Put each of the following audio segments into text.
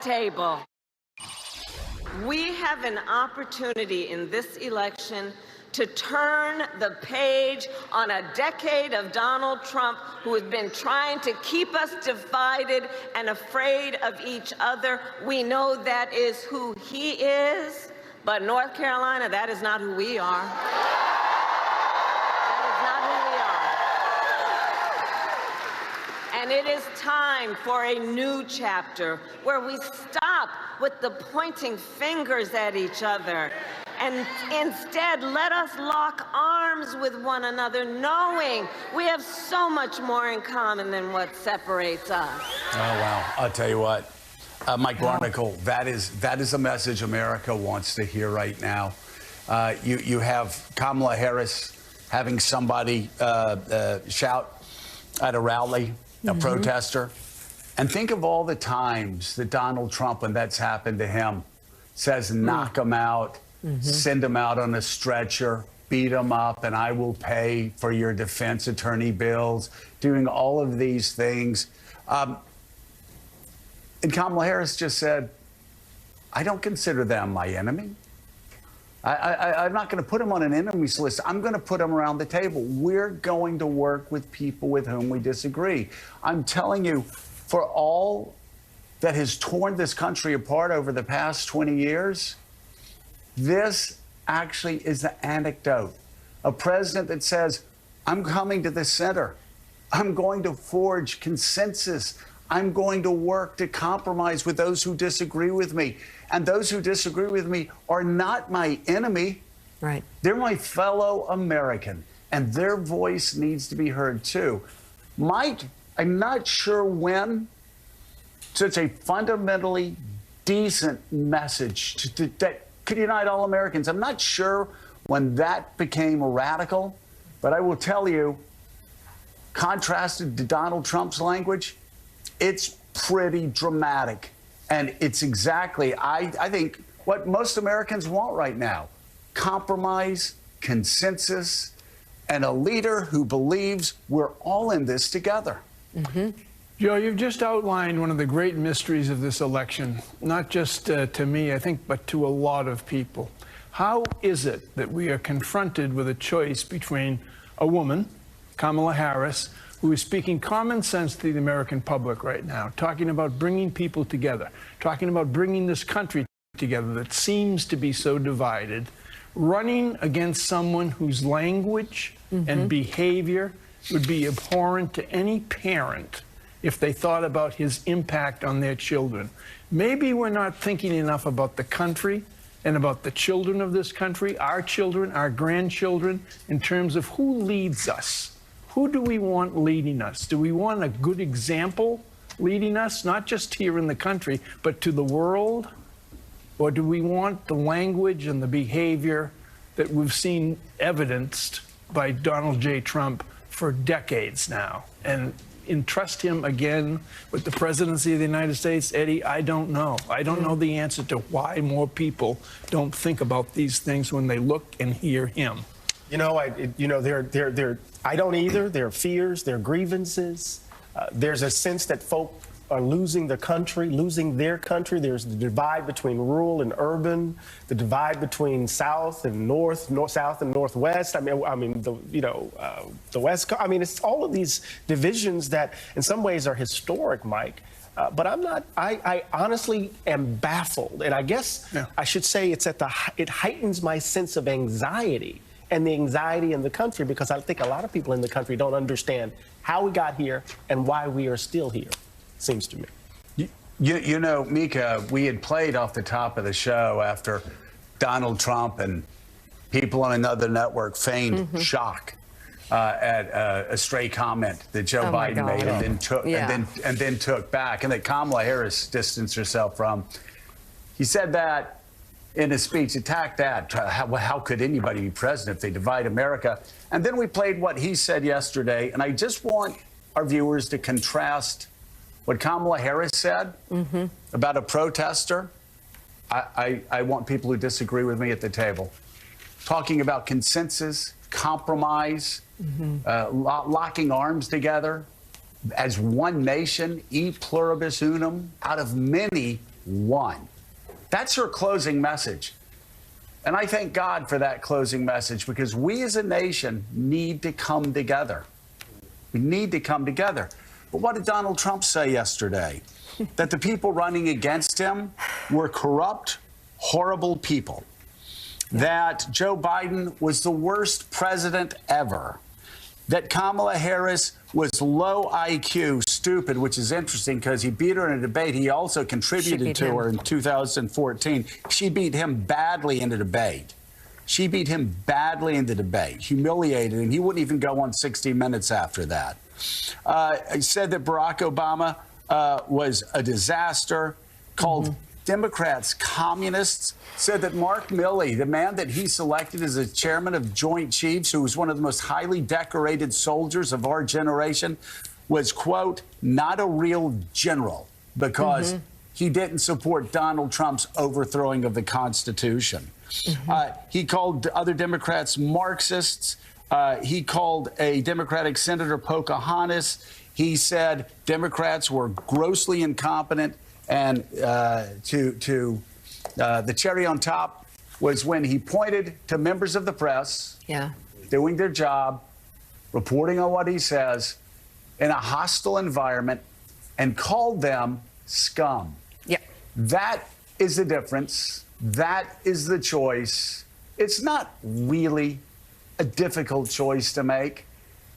Table. We have an opportunity in this election to turn the page on a decade of Donald Trump, who has been trying to keep us divided and afraid of each other. We know that is who he is, but North Carolina, that is not who we are. And it is time for a new chapter where we stop with the pointing fingers at each other and instead let us lock arms with one another, knowing we have so much more in common than what separates us. Oh, wow. I'll tell you what, Mike Barnicle, that is a message America wants to hear right now. You have Kamala Harris having somebody shout at a rally, a protester. And think of all the times that Donald Trump, when that's happened to him, says, knock him out, send him out on a stretcher, beat him up, and I will pay for your defense attorney bills, doing all of these things. And Kamala Harris just said, I don't consider them my enemy. I'm not going to put them on an enemies list. I'm going to put them around the table. We're going to work with people with whom we disagree. I'm telling you, for all that has torn this country apart over the past 20 years, this actually is the anecdote. A president that says, I'm coming to the center. I'm going to forge consensus. I'm going to work to compromise with those who disagree with me. And those who disagree with me are not my enemy. Right. They're my fellow American, and their voice needs to be heard too. Mike, I'm not sure when such a fundamentally decent message that could unite all Americans. I'm not sure when that became radical, but I will tell you, contrasted to Donald Trump's language, it's pretty dramatic. And it's exactly, I think, what most Americans want right now. Compromise, consensus, and a leader who believes we're all in this together. Joe, you've just outlined one of the great mysteries of this election, not just to me, I think, but to a lot of people. How is it that we are confronted with a choice between a woman, Kamala Harris, who is speaking common sense to the American public right now, talking about bringing people together, talking about bringing this country together that seems to be so divided, running against someone whose language and behavior would be abhorrent to any parent if they thought about his impact on their children. Maybe we're not thinking enough about the country and about the children of this country, our children, our grandchildren, in terms of who leads us. Who do we want leading us? Do we want a good example leading us, not just here in the country, but to the world? Or do we want the language and the behavior that we've seen evidenced by Donald J. Trump for decades now? And entrust him again with the presidency of the United States? Eddie, I don't know. I don't know the answer to why more people don't think about these things when they look and hear him. You know, I don't either. There are fears, there are grievances. There's a sense that folk are losing their country. There's the divide between rural and urban, the divide between South and North, South and Northwest. The West. I mean, it's all of these divisions that, in some ways, are historic, Mike. But I'm not. I honestly am baffled, and I guess I should say it heightens my sense of anxiety. And the anxiety in the country, because I think a lot of people in the country don't understand how we got here and why we are still here, seems to me. You know, Mika, we had played off the top of the show after Donald Trump and people on another network feigned shock at a stray comment that Joe Biden made and then took back, and that Kamala Harris distanced herself from. He said that in his speech, attacked that. How could anybody be president if they divide America? And then we played what he said yesterday. And I just want our viewers to contrast what Kamala Harris said about a protester. I want people who disagree with me at the table, talking about consensus, compromise, locking arms together as one nation, e pluribus unum, out of many one. That's her closing message. And I thank God for that closing message, because we as a nation need to come together. We need to come together. But what did Donald Trump say yesterday? That the people running against him were corrupt, horrible people. That Joe Biden was the worst president ever. That Kamala Harris was low IQ, stupid, which is interesting because he beat her in a debate. He also contributed to her in 2014. She beat him badly in the debate. She beat him badly in the debate, humiliated him. He wouldn't even go on 60 Minutes after that. He said that Barack Obama was a disaster, called Democrats communists, said that Mark Milley, the man that he selected as a chairman of Joint Chiefs, who was one of the most highly decorated soldiers of our generation, was, quote, not a real general because he didn't support Donald Trump's overthrowing of the Constitution. He called other Democrats Marxists. He called a Democratic Senator Pocahontas. He said Democrats were grossly incompetent. And the cherry on top was when he pointed to members of the press doing their job, reporting on what he says in a hostile environment, and called them scum. That is the difference. That is the choice. It's not really a difficult choice to make,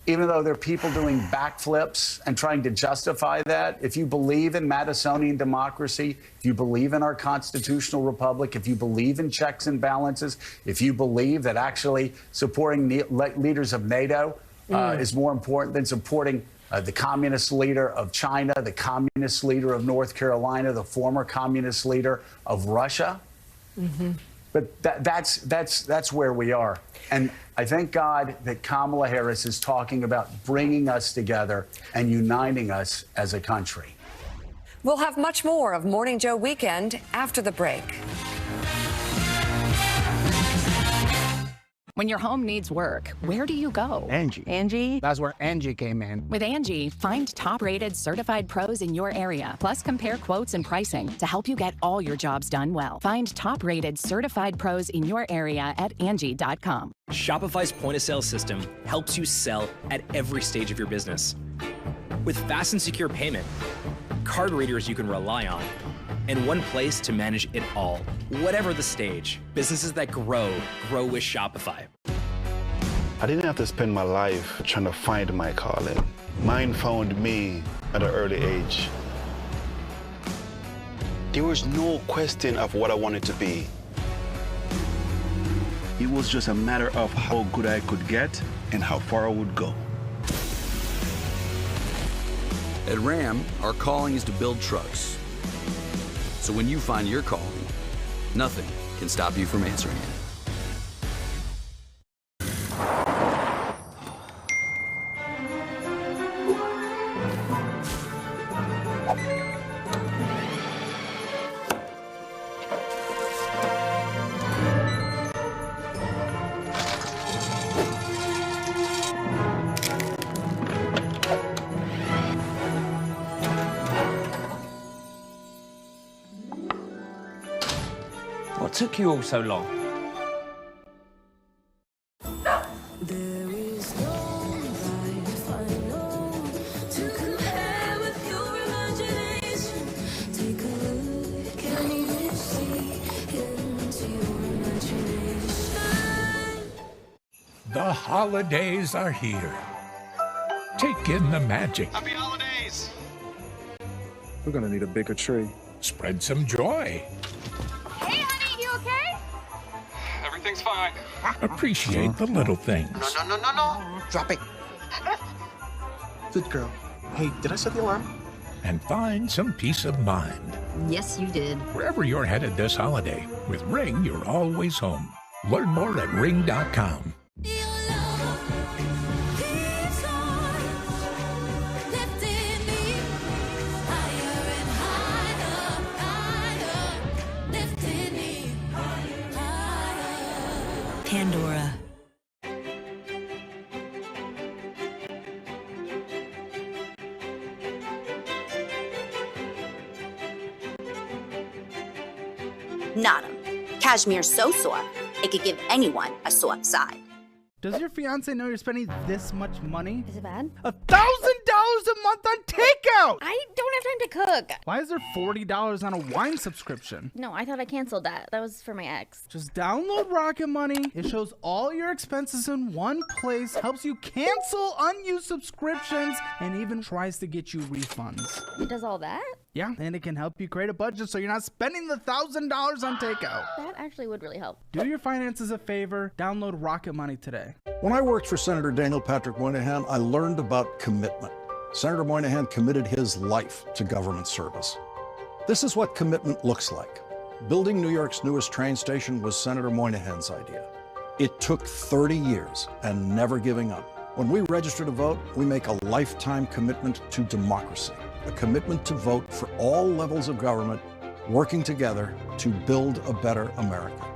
even though there are people doing backflips and trying to justify that. If you believe in Madisonian democracy, if you believe in our constitutional republic, if you believe in checks and balances, if you believe that actually supporting leaders of NATO is more important than supporting the communist leader of China, the communist leader of North Carolina, the former communist leader of Russia. But that's where we are. And I thank God that Kamala Harris is talking about bringing us together and uniting us as a country. We'll have much more of Morning Joe Weekend after the break. When your home needs work, where do you go? Angie. Angie? That's where Angie came in. With Angie, find top-rated certified pros in your area. Plus, compare quotes and pricing to help you get all your jobs done well. Find top-rated certified pros in your area at Angie.com. Shopify's point-of-sale system helps you sell at every stage of your business. With fast and secure payment, card readers you can rely on, and one place to manage it all. Whatever the stage, businesses that grow with Shopify. I didn't have to spend my life trying to find my calling. Mine found me at an early age. There was no question of what I wanted to be. It was just a matter of how good I could get and how far I would go. At Ram, our calling is to build trucks. So when you find your calling, nothing can stop you from answering it. What took you all so long? The holidays are here. Take in the magic. Happy holidays! We're gonna need a bigger tree. Spread some joy. Hey, honey, you okay? Everything's fine. Appreciate the little things. No. Drop it. Good girl. Hey, did I set the alarm? And find some peace of mind. Yes, you did. Wherever you're headed this holiday, with Ring, you're always home. Learn more at ring.com. Pandora. Not 'em. Cashmere's so soft, it could give anyone a soft side. Does your fiance know you're spending this much money? Is it bad? $1,000 a month on takeout! I don't have time to cook. Why is there $40 on a wine subscription? No, I thought I canceled that. That was for my ex. Just download Rocket Money. It shows all your expenses in one place, helps you cancel unused subscriptions, and even tries to get you refunds. It does all that? Yeah, and it can help you create a budget so you're not spending the $1,000 on takeout. That actually would really help. Do your finances a favor. Download Rocket Money today. When I worked for Senator Daniel Patrick Moynihan, I learned about commitment. Senator Moynihan committed his life to government service. This is what commitment looks like. Building New York's newest train station was Senator Moynihan's idea. It took 30 years and never giving up. When we register to vote, we make a lifetime commitment to democracy, a commitment to vote for all levels of government, working together to build a better America.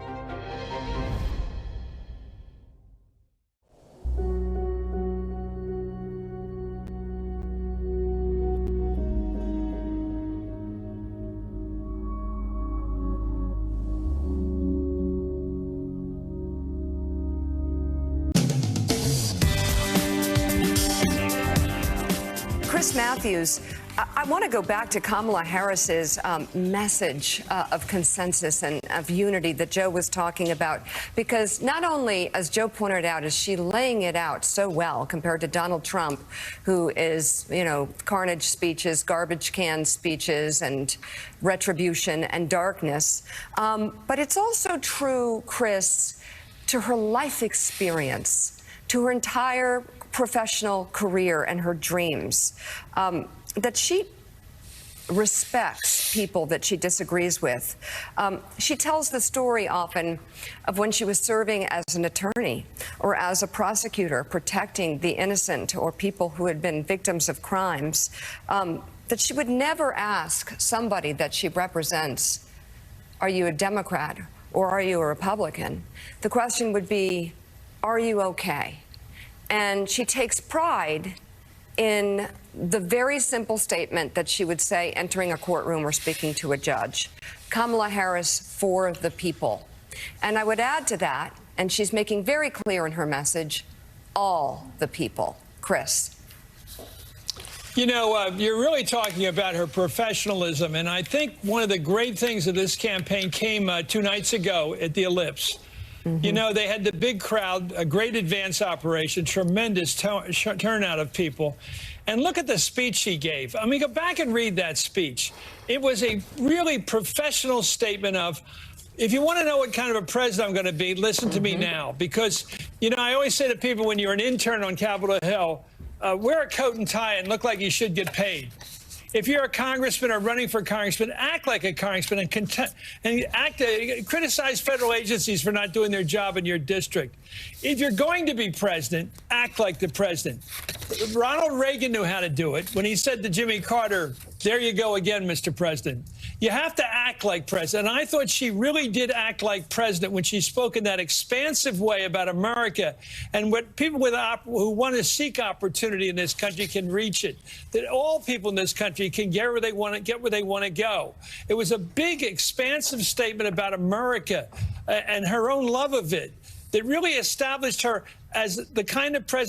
Chris Matthews, I want to go back to Kamala Harris's message of consensus and of unity that Joe was talking about, because not only, as Joe pointed out, is she laying it out so well compared to Donald Trump, who is, carnage speeches, garbage can speeches, and retribution and darkness. But it's also true, Chris, to her life experience, to her entire professional career and her dreams, that she respects people that she disagrees with. She tells the story often of when she was serving as an attorney or as a prosecutor protecting the innocent or people who had been victims of crimes, that she would never ask somebody that she represents, are you a Democrat or are you a Republican? The question would be, are you okay? And she takes pride in the very simple statement that she would say entering a courtroom or speaking to a judge. Kamala Harris for the people. And I would add to that, and she's making very clear in her message, all the people. Chris. You're really talking about her professionalism. And I think one of the great things of this campaign came 2 nights ago at the Ellipse. They had the big crowd, a great advance operation, tremendous turnout of people. And look at the speech she gave. I mean, go back and read that speech. It was a really professional statement of, if you want to know what kind of a president I'm going to be, listen to me now. Because, I always say to people when you're an intern on Capitol Hill, wear a coat and tie and look like you should get paid. If you're a congressman or running for congressman, act like a congressman and criticize federal agencies for not doing their job in your district. If you're going to be president, act like the president. Ronald Reagan knew how to do it when he said to Jimmy Carter, there you go again, Mr. President. You have to act like president. And I thought she really did act like president when she spoke in that expansive way about America and what people who want to seek opportunity in this country can reach it, that all people in this country can get where they want to go. It was a big, expansive statement about America and her own love of it that really established her as the kind of president